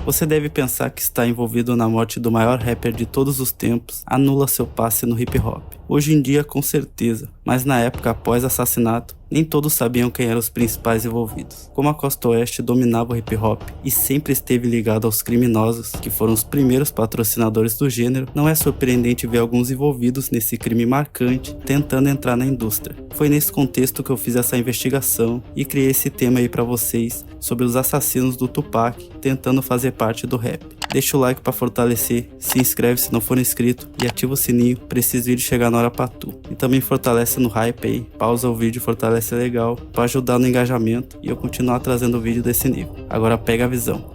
Você deve pensar que estar envolvido na morte do maior rapper de todos os tempos anula seu passe no hip hop. Hoje em dia, com certeza, mas na época após assassinato, nem todos sabiam quem eram os principais envolvidos. Como a Costa Oeste dominava o hip hop e sempre esteve ligado aos criminosos, que foram os primeiros patrocinadores do gênero, não é surpreendente ver alguns envolvidos nesse crime marcante tentando entrar na indústria. Foi nesse contexto que eu fiz essa investigação e criei esse tema aí pra vocês sobre os assassinos do Tupac tentando fazer parte do rap. Deixa o like pra fortalecer, se inscreve se não for inscrito e ativa o sininho pra esses vídeos chegar na hora pra tu. E também fortalece no hype aí, pausa o vídeo, fortalece legal pra ajudar no engajamento e eu continuar trazendo vídeo desse nível. Agora pega a visão.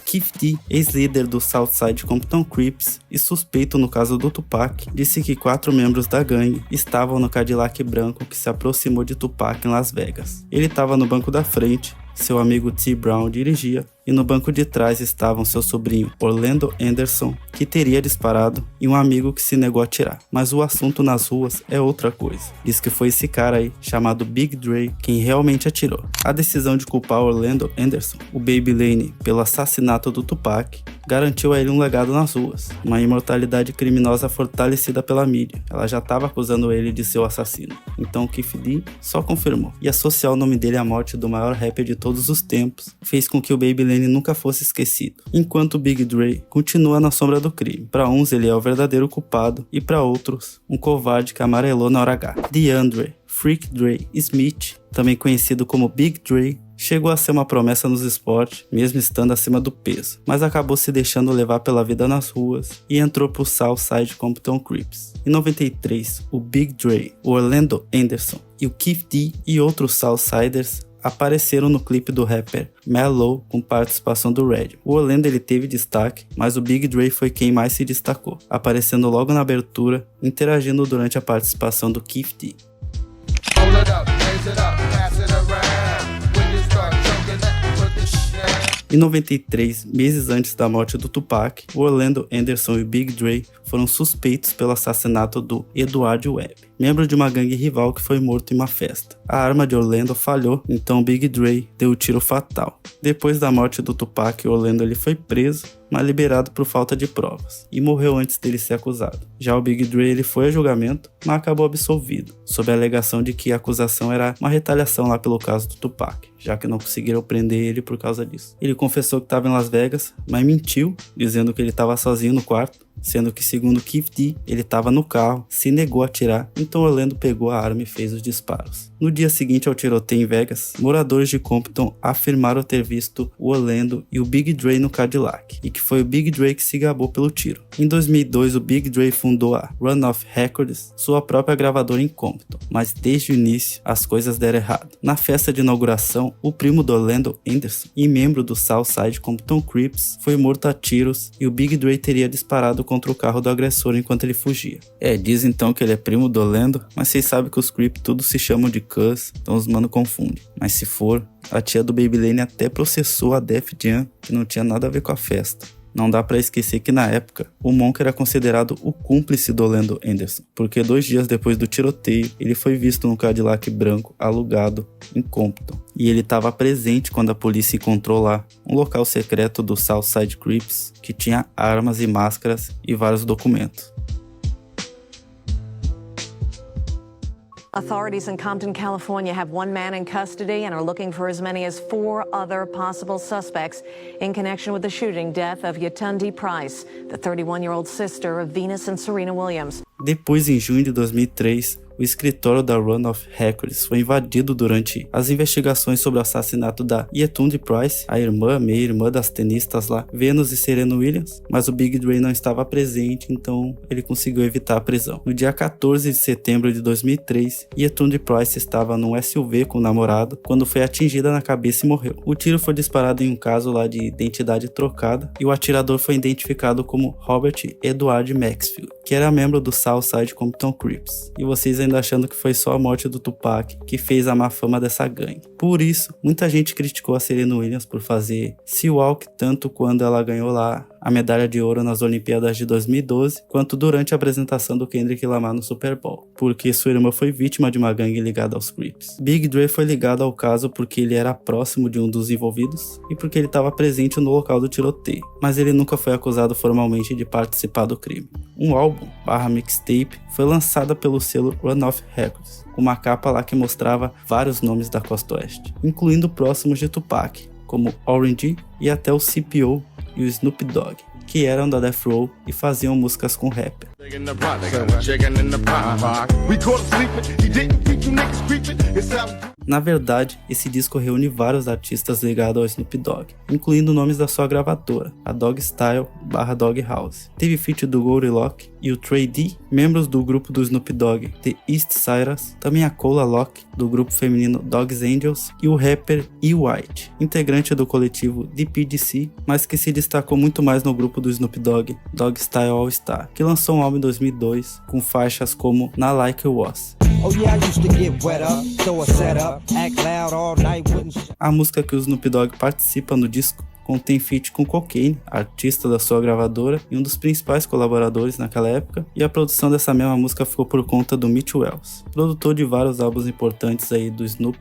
Keef D, ex-líder do Southside Compton Crips e suspeito no caso do Tupac, disse que 4 membros da gangue estavam no Cadillac branco que se aproximou de Tupac em Las Vegas. Ele estava no banco da frente, seu amigo T. Brown dirigia, e no banco de trás estavam seu sobrinho Orlando Anderson, que teria disparado, e um amigo que se negou a atirar. Mas o assunto nas ruas é outra coisa. Diz que foi esse cara aí, chamado Big Dre, quem realmente atirou. A decisão de culpar Orlando Anderson, o Baby Lane, pelo assassinato do Tupac, garantiu a ele um legado nas ruas, uma imortalidade criminosa fortalecida pela mídia. Ela já estava acusando ele de ser o assassino. Então Keef D só confirmou. E associar o nome dele à morte do maior rapper de todos os tempos fez com que o Baby Lane nunca fosse esquecido, enquanto o Big Dre continua na sombra do crime. Para uns ele é o verdadeiro culpado e para outros um covarde que amarelou na hora H. DeAndre Freak Dre Smith, também conhecido como Big Dre, chegou a ser uma promessa nos esportes, mesmo estando acima do peso, mas acabou se deixando levar pela vida nas ruas e entrou pro Southside Compton Crips. Em 93, o Big Dre, o Orlando Anderson e o Keef D e outros Southsiders apareceram no clipe do rapper Melo com participação do Red. O Orlando ele teve destaque, mas o Big Dre foi quem mais se destacou, aparecendo logo na abertura, interagindo durante a participação do Keef D. Em 93, meses antes da morte do Tupac, o Orlando Anderson e o Big Dre foram suspeitos pelo assassinato do Edward Webb, membro de uma gangue rival que foi morto em uma festa. A arma de Orlando falhou, então Big Dre deu o tiro fatal. Depois da morte do Tupac, Orlando ele foi preso, mas liberado por falta de provas, e morreu antes dele ser acusado. Já o Big Dre ele foi a julgamento, mas acabou absolvido, sob a alegação de que a acusação era uma retaliação lá pelo caso do Tupac, já que não conseguiram prender ele por causa disso. Ele confessou que estava em Las Vegas, mas mentiu, dizendo que ele estava sozinho no quarto, sendo que segundo Keef D, ele estava no carro, se negou a atirar, então Orlando pegou a arma e fez os disparos. No dia seguinte ao tiroteio em Vegas, moradores de Compton afirmaram ter visto o Orlando e o Big Dre no Cadillac, e que foi o Big Dre que se gabou pelo tiro. Em 2002, o Big Dre fundou a Runoff Records, sua própria gravadora em Compton, mas desde o início as coisas deram errado. Na festa de inauguração, o primo do Orlando Anderson e membro do Southside Compton Crips foi morto a tiros e o Big Dre teria disparado contra o carro do agressor enquanto ele fugia. Diz então que ele é primo do Orlando, mas vocês sabem que os Crips tudo se chamam de Cuz, então os mano confundem. Mas se for, a tia do Baby Lane até processou a Def Jam, que não tinha nada a ver com a festa. Não dá pra esquecer que na época, o Monk era considerado o cúmplice do Orlando Anderson, porque 2 dias depois do tiroteio, ele foi visto no Cadillac branco alugado em Compton. E ele estava presente quando a polícia encontrou lá um local secreto do Southside Crips, que tinha armas e máscaras e vários documentos. Authorities in Compton, California have 1 man in custody and are looking for as many as 4 other possible suspects in connection with the shooting death of Yetunde Price, the 31-year-old sister of Venus and Serena Williams. Depois, em junho de 2003, o escritório da Runoff Records foi invadido durante as investigações sobre o assassinato da Yetunde Price, a meia-irmã das tenistas lá, Venus e Serena Williams, mas o Big Dre não estava presente, então ele conseguiu evitar a prisão. No dia 14 de setembro de 2003, Yetunde Price estava num SUV com o namorado quando foi atingida na cabeça e morreu. O tiro foi disparado em um caso lá de identidade trocada e o atirador foi identificado como Robert Edward Maxfield, que era membro do Southside Compton Crips. E vocês ainda achando que foi só a morte do Tupac que fez a má fama dessa gangue. Por isso, muita gente criticou a Serena Williams por fazer Sea Walk tanto quando ela ganhou lá a medalha de ouro nas Olimpíadas de 2012, quanto durante a apresentação do Kendrick Lamar no Super Bowl, porque sua irmã foi vítima de uma gangue ligada aos Crips. Big Dre foi ligado ao caso porque ele era próximo de um dos envolvidos e porque ele estava presente no local do tiroteio, mas ele nunca foi acusado formalmente de participar do crime. Um álbum, mixtape, foi lançada pelo selo Run Off Records, com uma capa lá que mostrava vários nomes da costa oeste, incluindo próximos de Tupac, como Orange e até o CPO e o Snoop Dogg, que eram da Death Row e faziam músicas com rapper. Na verdade, esse disco reúne vários artistas ligados ao Snoop Dogg, incluindo nomes da sua gravadora, a Dogg Style/Dogg House. Teve feat do Goldie Locke e o Trey D, membros do grupo do Snoop Dogg, The East Sirens, também a Cola Locke, do grupo feminino Dogs Angels, e o rapper E. White, integrante do coletivo DPGC, mas que se destacou muito mais no grupo do Snoop Dogg, Dogg Style All Star, que lançou um álbum em 2002 com faixas como Na Like It Was. A música que o Snoop Dogg participa no disco contém feat com Cocaine, artista da sua gravadora e um dos principais colaboradores naquela época, e a produção dessa mesma música ficou por conta do Mitch Wells, produtor de vários álbuns importantes aí do Snoop.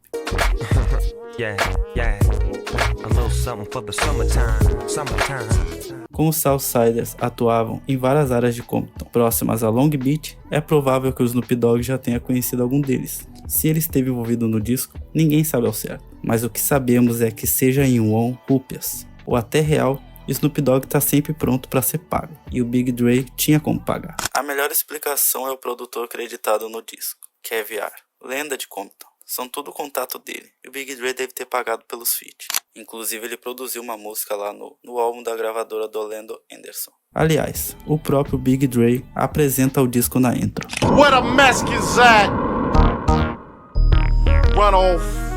Como os Southsiders atuavam em várias áreas de Compton próximas a Long Beach, é provável que o Snoop Dogg já tenha conhecido algum deles. Se ele esteve envolvido no disco, ninguém sabe ao certo, mas o que sabemos é que seja em won, rúpias ou até real, Snoop Dogg está sempre pronto para ser pago, e o Big Dre tinha como pagar. A melhor explicação é o produtor creditado no disco, Kev.R., lenda de Compton. São tudo contato dele, e o Big Dre deve ter pagado pelos feats. Inclusive ele produziu uma música lá no álbum da gravadora do Orlando Anderson. Aliás, o próprio Big Dre apresenta o disco na intro. What a mess is that? Run off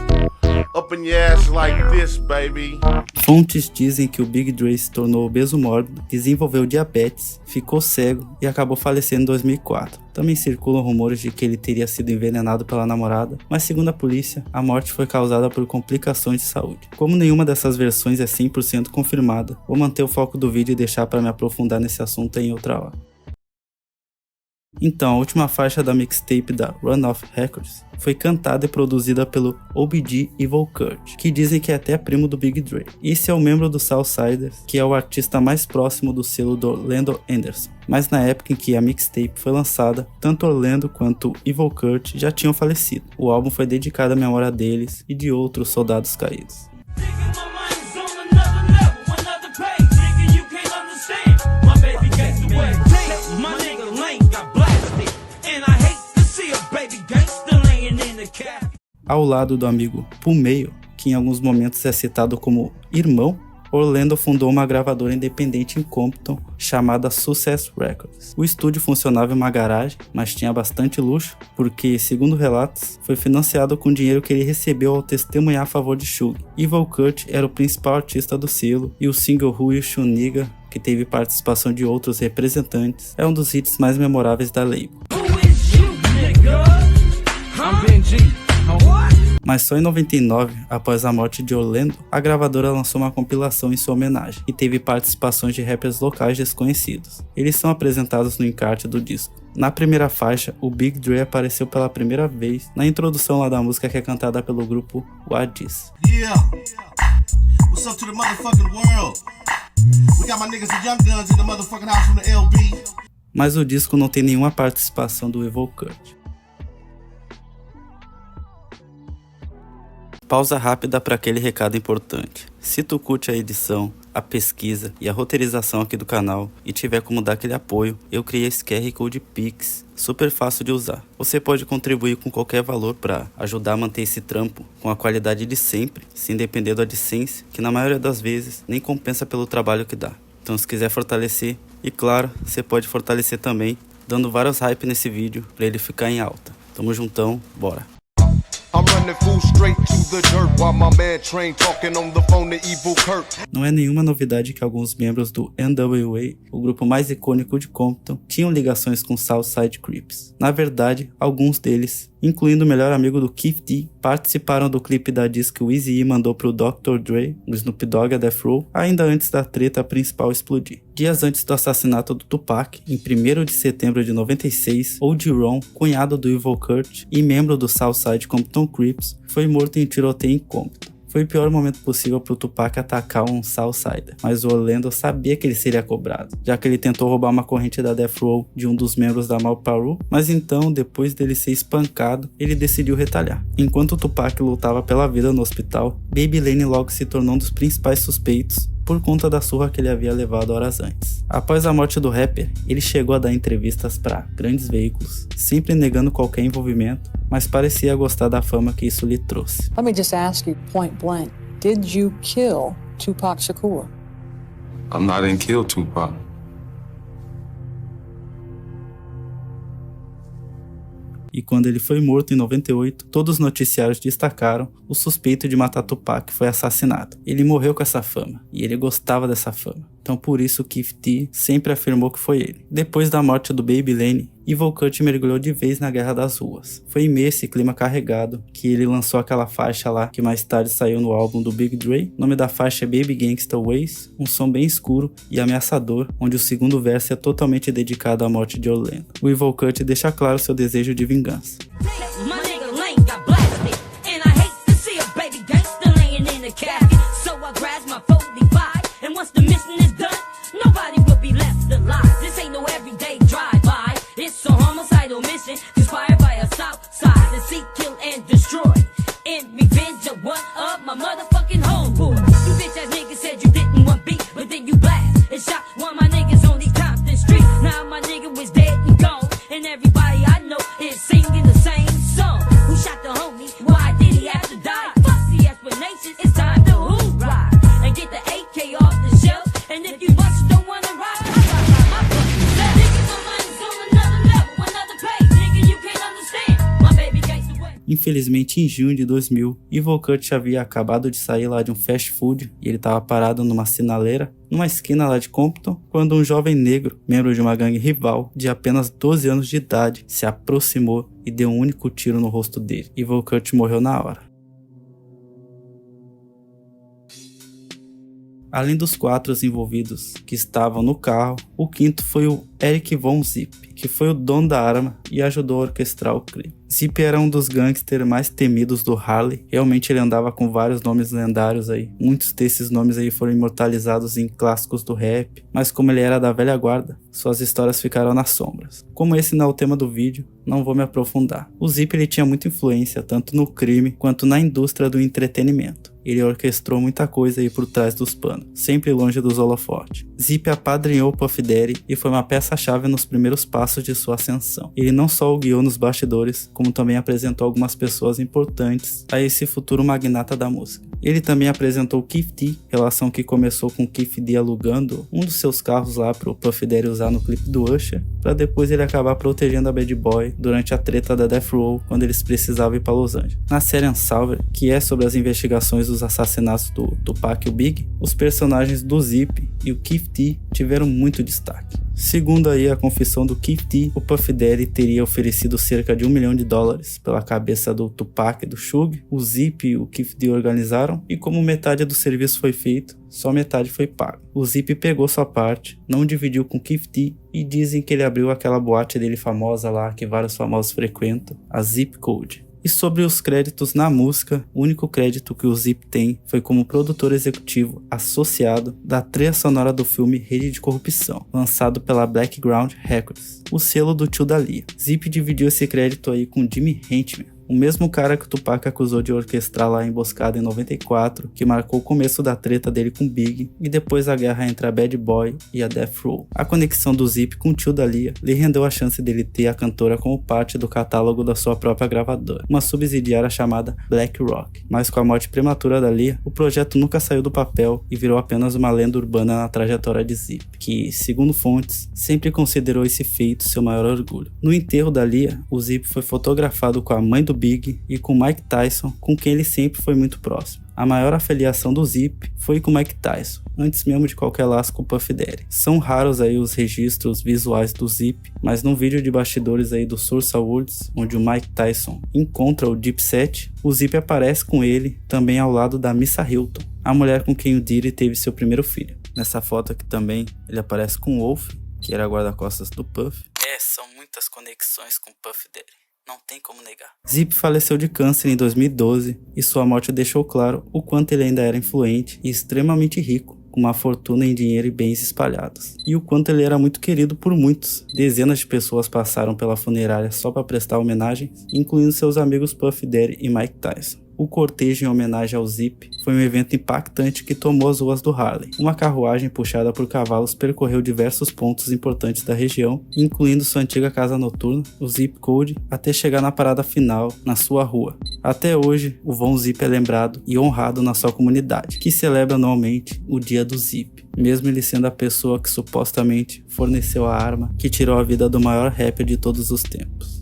up in your ass like this, baby. Fontes dizem que o Big Dre se tornou obeso mórbido, desenvolveu diabetes, ficou cego e acabou falecendo em 2004. Também circulam rumores de que ele teria sido envenenado pela namorada, mas segundo a polícia, a morte foi causada por complicações de saúde. Como nenhuma dessas versões é 100% confirmada, vou manter o foco do vídeo e deixar para me aprofundar nesse assunto em outra hora. Então, a última faixa da mixtape da Run Off Records foi cantada e produzida pelo OBG Evil Kurt, que dizem que é até primo do Big Dre. Esse é o membro do Southsiders, que é o artista mais próximo do selo do Orlando Anderson. Mas na época em que a mixtape foi lançada, tanto Orlando quanto Evil Kurt já tinham falecido. O álbum foi dedicado à memória deles e de outros soldados caídos. Ao lado do amigo Pumeio, que em alguns momentos é citado como irmão, Orlando fundou uma gravadora independente em Compton chamada Success Records. O estúdio funcionava em uma garagem, mas tinha bastante luxo, porque, segundo relatos, foi financiado com dinheiro que ele recebeu ao testemunhar a favor de Suge. Evil Kurt era o principal artista do selo, e o single Who You Should Nigga, que teve participação de outros representantes, é um dos hits mais memoráveis da label. Mas só em 99, após a morte de Orlando, a gravadora lançou uma compilação em sua homenagem, e teve participações de rappers locais desconhecidos. Eles são apresentados no encarte do disco. Na primeira faixa, o Big Dre apareceu pela primeira vez na introdução lá da música, que é cantada pelo grupo Wadis. What's up to the motherfucking world? We got my niggas and young guns in the motherfucking house from the LB. Mas o disco não tem nenhuma participação do Evil Kurt. Pausa rápida para aquele recado importante. Se tu curte a edição, a pesquisa e a roteirização aqui do canal e tiver como dar aquele apoio, eu criei esse QR Code Pix, super fácil de usar. Você pode contribuir com qualquer valor para ajudar a manter esse trampo com a qualidade de sempre, sem depender da AdSense, que na maioria das vezes nem compensa pelo trabalho que dá. Então se quiser fortalecer, e claro, você pode fortalecer também, dando vários hype nesse vídeo para ele ficar em alta. Tamo juntão, bora! Não é nenhuma novidade que alguns membros do NWA, o grupo mais icônico de Compton, tinham ligações com Southside Crips. Na verdade, alguns deles incluindo o melhor amigo do Keith D, participaram do clipe da disc que o Eazy-E mandou pro Dr. Dre, o Snoop Dogg e a Death Row, ainda antes da treta principal explodir. Dias antes do assassinato do Tupac, em 1º de setembro de 96, O.G. Ron, cunhado do Evil Kurt e membro do Southside Compton Crips, foi morto em tiroteio em Compton. Foi o pior momento possível para o Tupac atacar um Southsider, mas o Orlando sabia que ele seria cobrado, já que ele tentou roubar uma corrente da Death Row de um dos membros da Malparu, mas então, depois dele ser espancado, ele decidiu retalhar. Enquanto o Tupac lutava pela vida no hospital, Baby Lane logo se tornou um dos principais suspeitos por conta da surra que ele havia levado horas antes. Após a morte do rapper, ele chegou a dar entrevistas para grandes veículos, sempre negando qualquer envolvimento, mas parecia gostar da fama que isso lhe trouxe. Let me just ask you point blank, did you kill Tupac Shakur? I didn't kill Tupac. E quando ele foi morto em 98, todos os noticiários destacaram: o suspeito de matar Tupac foi assassinado. Ele morreu com essa fama, e ele gostava dessa fama. Então por isso Keith D sempre afirmou que foi ele. Depois da morte do Baby Lane, Evil Kurt mergulhou de vez na guerra das ruas. Foi em meio a esse clima carregado que ele lançou aquela faixa lá que mais tarde saiu no álbum do Big Dre. O nome da faixa é Baby Gangsta Ways, um som bem escuro e ameaçador, onde o segundo verso é totalmente dedicado à morte de Orlando. O Evil Kurt deixa claro seu desejo de vingança. It's a homicidal mission inspired by a Southside to seek, kill, and destroy. In revenge of one of my motherfucking homeboys. You bitch ass niggas said you didn't want beat, but then you blast and shot one of my niggas on these Compton streets. Now my nigga was dead and gone, and everybody I know is singing the same song. Who shot the homie? Why did he have to die? Fuck the explanation, it's time to hoorah and get the AK off the shelf. And if you must don't wanna ride, I ride my fucking self. Nigga, my mind's on another level, another page, nigga, you can't understand. My baby gangsta way. Infelizmente, em junho de 2000, Evil Kurt havia acabado de sair lá de um fast food e ele estava parado numa sinaleira, numa esquina lá de Compton, quando um jovem negro, membro de uma gangue rival, de apenas 12 anos de idade, se aproximou e deu um único tiro no rosto dele. Evil Kurt morreu na hora. Além dos 4 envolvidos que estavam no carro, o quinto foi o Eric Von Zip, que foi o dono da arma e ajudou a orquestrar o crime. Zip era um dos gangsters mais temidos do Harlem. Realmente ele andava com vários nomes lendários aí. Muitos desses nomes aí foram imortalizados em clássicos do rap, mas como ele era da velha guarda, suas histórias ficaram nas sombras. Como esse não é o tema do vídeo, não vou me aprofundar. O Zip ele tinha muita influência tanto no crime quanto na indústria do entretenimento. Ele orquestrou muita coisa aí por trás dos panos, sempre longe dos holofotes. Zip apadrinhou Puff Daddy e foi uma peça-chave nos primeiros passos de sua ascensão. Ele não só o guiou nos bastidores, como também apresentou algumas pessoas importantes a esse futuro magnata da música. Ele também apresentou Keith D, relação que começou com Keith D alugando um dos seus carros lá pro Puff Daddy usar no clipe do Usher, para depois ele acabar protegendo a Bad Boy durante a treta da Death Row quando eles precisavam ir para Los Angeles. Na série Unsolved, que é sobre as investigações dos assassinatos do Tupac e o Big, os personagens do Zip e o Keith D tiveram muito destaque. Segundo aí a confissão do Keith D, o Puff Daddy teria oferecido cerca de $1 milhão pela cabeça do Tupac e do Suge. O Zip e o Keith D organizaram e como metade do serviço foi feito, só metade foi pago. O Zip pegou sua parte, não dividiu com o Keith D e dizem que ele abriu aquela boate dele famosa lá que vários famosos frequentam, a Zip Code. E sobre os créditos na música, o único crédito que o Zip tem foi como produtor executivo associado da trilha sonora do filme Rede de Corrupção, lançado pela Blackground Records, o selo do tio da Lia. Zip dividiu esse crédito aí com Jimmy Henchman, o mesmo cara que o Tupac acusou de orquestrar lá a emboscada em 94, que marcou o começo da treta dele com Big e depois a guerra entre a Bad Boy e a Death Row. A conexão do Zip com o tio da Lia lhe rendeu a chance dele ter a cantora como parte do catálogo da sua própria gravadora, uma subsidiária chamada Black Rock. Mas com a morte prematura da Lia, o projeto nunca saiu do papel e virou apenas uma lenda urbana na trajetória de Zip, que, segundo fontes, sempre considerou esse feito seu maior orgulho. No enterro da Lia, o Zip foi fotografado com a mãe do Big e com Mike Tyson, com quem ele sempre foi muito próximo. A maior afiliação do Zip foi com Mike Tyson, antes mesmo de qualquer laço com o Puff Daddy. São raros aí os registros visuais do Zip, mas num vídeo de bastidores aí do Source Awards, onde o Mike Tyson encontra o Dipset, o Zip aparece com ele também ao lado da Missa Hilton, a mulher com quem o Diddy teve seu primeiro filho. Nessa foto aqui também ele aparece com o Wolf, que era guarda-costas do Puff. São muitas conexões com Puff Daddy. Não tem como negar. Zip faleceu de câncer em 2012 e sua morte deixou claro o quanto ele ainda era influente e extremamente rico, com uma fortuna em dinheiro e bens espalhados. E o quanto ele era muito querido por muitos. Dezenas de pessoas passaram pela funerária só para prestar homenagem, incluindo seus amigos Puff Daddy e Mike Tyson. O cortejo em homenagem ao Zip foi um evento impactante que tomou as ruas do Harlem. Uma carruagem puxada por cavalos percorreu diversos pontos importantes da região, incluindo sua antiga casa noturna, o Zip Code, até chegar na parada final, na sua rua. Até hoje, o Von Zip é lembrado e honrado na sua comunidade, que celebra anualmente o Dia do Zip, mesmo ele sendo a pessoa que supostamente forneceu a arma que tirou a vida do maior rapper de todos os tempos.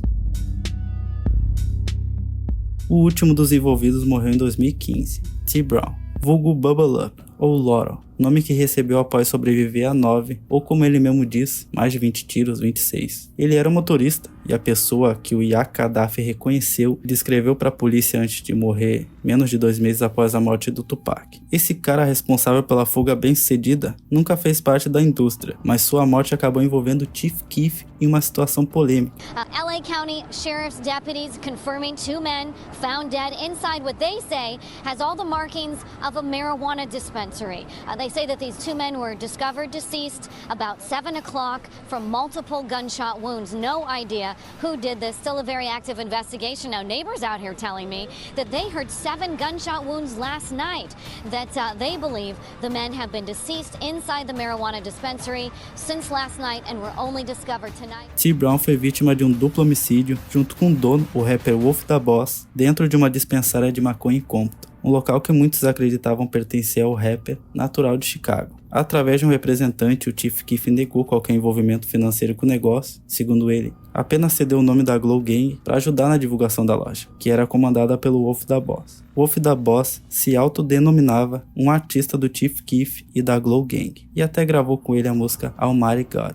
O último dos envolvidos morreu em 2015, T. Brown, vulgo Bubble Up, ou Laurel, nome que recebeu após sobreviver a 9, ou como ele mesmo diz, mais de 20 tiros, 26. Ele era um motorista, e a pessoa que o Yak Gaddafi reconheceu e descreveu para a polícia antes de morrer, menos de 2 meses após a morte do Tupac. Esse cara responsável pela fuga bem-sucedida nunca fez parte da indústria, mas sua morte acabou envolvendo Chief Keef em uma situação polêmica. LA County Sheriff's deputies confirming 2 men found dead inside what they say has all the markings of a marijuana dispensary. They say that these 2 men were discovered deceased about 7 o'clock from multiple gunshot wounds. No idea who did this. Still a very active investigation. Now, neighbors out here telling me that they heard 7 gunshot wounds last night, that they believe the men have been deceased inside the marijuana dispensary since last night and were only discovered tonight. T. Brown foi vítima de um duplo homicídio junto com o dono, o rapper Wolf da Boss, dentro de uma dispensária de maconha em Compton, um local que muitos acreditavam pertencer ao rapper natural de Chicago. Através de um representante, o Chief Keef negou qualquer envolvimento financeiro com o negócio. Segundo ele, apenas cedeu o nome da Glow Gang para ajudar na divulgação da loja, que era comandada pelo Wolf da Boss. Wolf da Boss se autodenominava um artista do Chief Keef e da Glow Gang, e até gravou com ele a música Almighty God.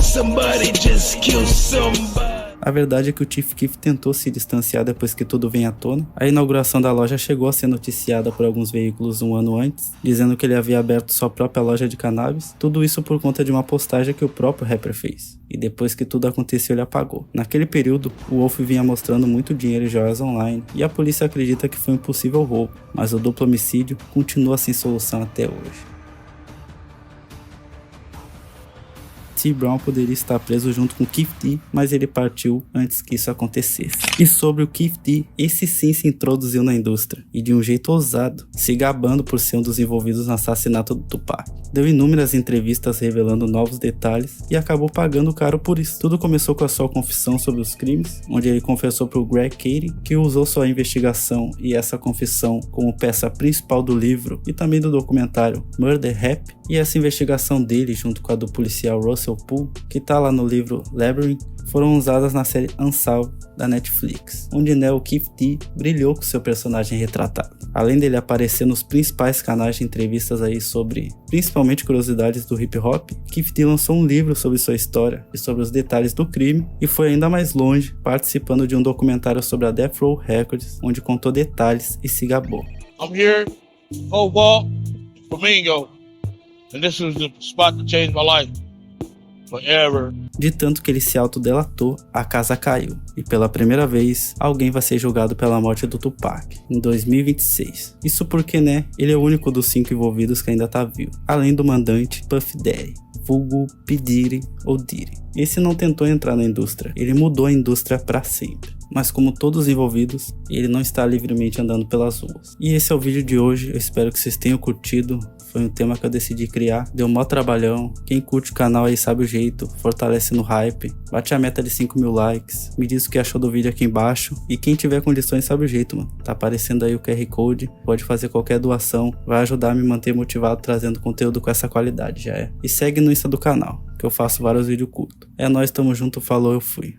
Somebody just kill somebody. A verdade é que o Chief Keef tentou se distanciar depois que tudo vem à tona. A inauguração da loja chegou a ser noticiada por alguns veículos 1 ano antes, dizendo que ele havia aberto sua própria loja de cannabis, tudo isso por conta de uma postagem que o próprio rapper fez. E depois que tudo aconteceu, ele apagou. Naquele período, o Wolf vinha mostrando muito dinheiro e joias online, e a polícia acredita que foi um possível roubo, mas o duplo homicídio continua sem solução até hoje. T. Brown poderia estar preso junto com Keef D, mas ele partiu antes que isso acontecesse. E sobre o Keef D, esse sim se introduziu na indústria, e de um jeito ousado, se gabando por ser um dos envolvidos no assassinato do Tupac. Deu inúmeras entrevistas revelando novos detalhes e acabou pagando caro por isso. Tudo começou com a sua confissão sobre os crimes, onde ele confessou para o Greg Cady, que usou sua investigação e essa confissão como peça principal do livro e também do documentário Murder Rap, e essa investigação dele junto com a do policial Russell Poole, que tá lá no livro Labyrinth, foram usadas na série Unsolved da Netflix, onde o Keef D brilhou com seu personagem retratado. Além dele aparecer nos principais canais de entrevistas aí sobre, principalmente curiosidades do hip hop, Keef D lançou um livro sobre sua história e sobre os detalhes do crime, e foi ainda mais longe, participando de um documentário sobre a Death Row Records, onde contou detalhes e se gabou. I'm here, whole wall, Flamingo, and this was the spot that changed my life. Forever. De tanto que ele se autodelatou, a casa caiu, e pela primeira vez, alguém vai ser julgado pela morte do Tupac, em 2026. Isso porque, ele é o único dos 5 envolvidos que ainda tá vivo, além do mandante Puff Daddy, vulgo P. Diddy ou Diddy. Esse não tentou entrar na indústria, ele mudou a indústria para sempre. Mas como todos os envolvidos, ele não está livremente andando pelas ruas. E esse é o vídeo de hoje, eu espero que vocês tenham curtido. Foi um tema que eu decidi criar, deu mó trabalhão. Quem curte o canal aí sabe o jeito, fortalece no hype, bate a meta de 5.000 likes, me diz o que achou do vídeo aqui embaixo, e quem tiver condições sabe o jeito, mano. Tá aparecendo aí o QR Code, pode fazer qualquer doação, vai ajudar a me manter motivado trazendo conteúdo com essa qualidade, já é. E segue no Insta do canal, que eu faço vários vídeos curtos. É nóis, tamo junto, falou, eu fui.